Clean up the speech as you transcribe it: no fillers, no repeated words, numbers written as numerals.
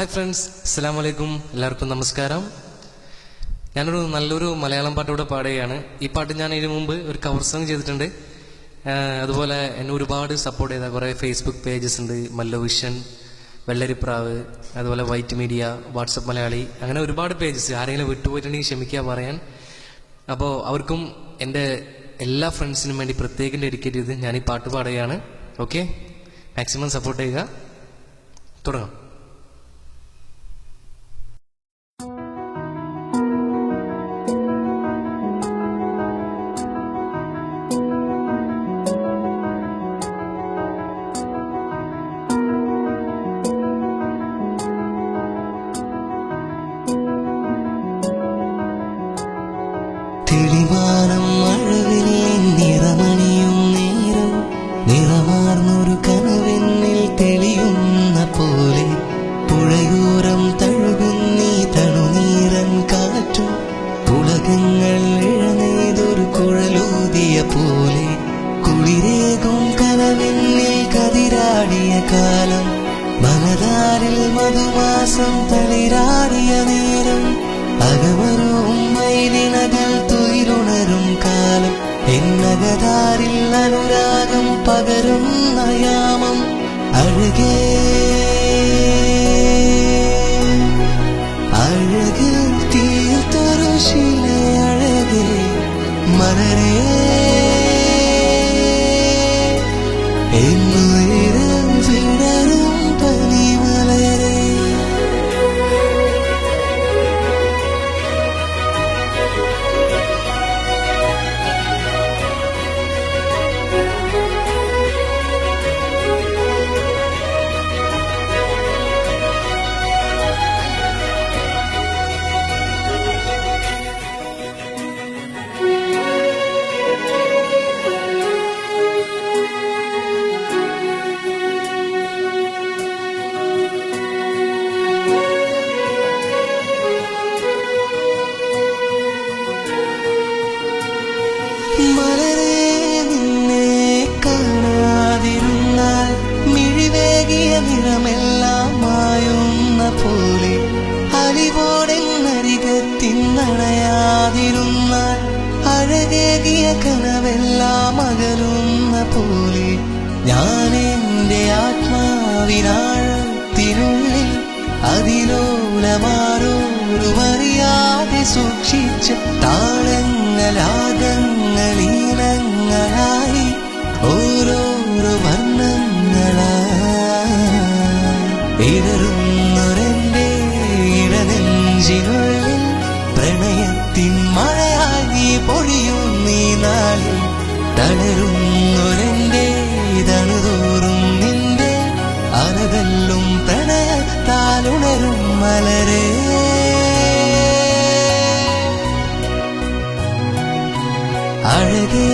Hi friends, അസ്സലാമു അലൈക്കും. എല്ലാവർക്കും നമസ്കാരം. ഞാനൊരു നല്ലൊരു മലയാളം പാട്ടിലൂടെ പാടുകയാണ്. ഈ പാട്ട് ഞാൻ ഇതിനു മുമ്പ് ഒരു കവർ സോങ് ചെയ്തിട്ടുണ്ട്. അതുപോലെ എന്നെ ഒരുപാട് സപ്പോർട്ട് ചെയ്ത കുറേ ഫേസ്ബുക്ക് പേജസ് ഉണ്ട്. മല്ലോവിഷൻ, വെള്ളരിപ്രാവ്, അതുപോലെ വൈറ്റ് മീഡിയ, വാട്സപ്പ് മലയാളി, അങ്ങനെ ഒരുപാട് പേജസ്. ആരെങ്കിലും വിട്ടുപോയിട്ടുണ്ടെങ്കിൽ ക്ഷമിക്കുക പറയാൻ. അപ്പോൾ അവർക്കും എൻ്റെ എല്ലാ ഫ്രണ്ട്സിനും വേണ്ടി പ്രത്യേകം ഡെഡിക്കേറ്റ് ചെയ്ത് ഞാൻ ഈ പാട്ട് പാടുകയാണ്. ഓക്കെ, മാക്സിമം സപ്പോർട്ട് ചെയ്യുക. തുടങ്ങാം. തെളിമാനം മഴവിൽ നിറമണിയും നേരം നിറമാർന്നൊരു കനവെന്നിൽ തെളിയുന്ന പോലെ പുഴയോരം തഴുകുന്നീ തണുനീരൻ കാറ്റും ഉലകങ്ങൾ ഇഴനേതൊരു കുഴലൂതിയ പോലെ കുളിരേകും കനവെന്നിൽ കതിരാടിയ കാലം മനതാരിൽ മധുമാസം തളിരാടിയ നേരം അകമരും മൈലിനകൾ തുയിലുണരും കാലം എന്നകതാരിൽ അനുരാഗം പകരുന്ന യാമം അഴകേ അഴക് തീർത്തൊരു ശില അഴകേ മലരേ എന്നുയരം വിടരും പനിമലരേ. മലരേ നിന്നെ കാണാതിരുന്നാൽ മിഴിവേകിയ നിറമെല്ലാം മായുന്ന പോലെ അലിവോടെന്നരികത്തിന്നണയാതിരുന്നാൽ അഴകേകിയ കനവെല്ലാം അകലുന്ന പോലെ ഞാൻ എൻ്റെ ആത്മാവിനാഴത്തിനുള്ളിൽ അതിലോലമാരോരുമറിയാതെ സൂക്ഷിച്ച താളങ്ങളാകങ്ങളീനങ്ങളായി ഓരോരോ വർണ്ണങ്ങളായി ഇടറുന്നൊരെൻ്റെ ഇടനെഞ്ചിനുള്ളിൽ പ്രണയത്തിൻ മഴയായി പൊഴിയുന്നീ നാളിൽ തളരുന്നൊരെൻ്റെ തണുതോറും നിന്റെ അലതല്ലും പ്രണയത്താലുണരും മലരേ. അഴകേ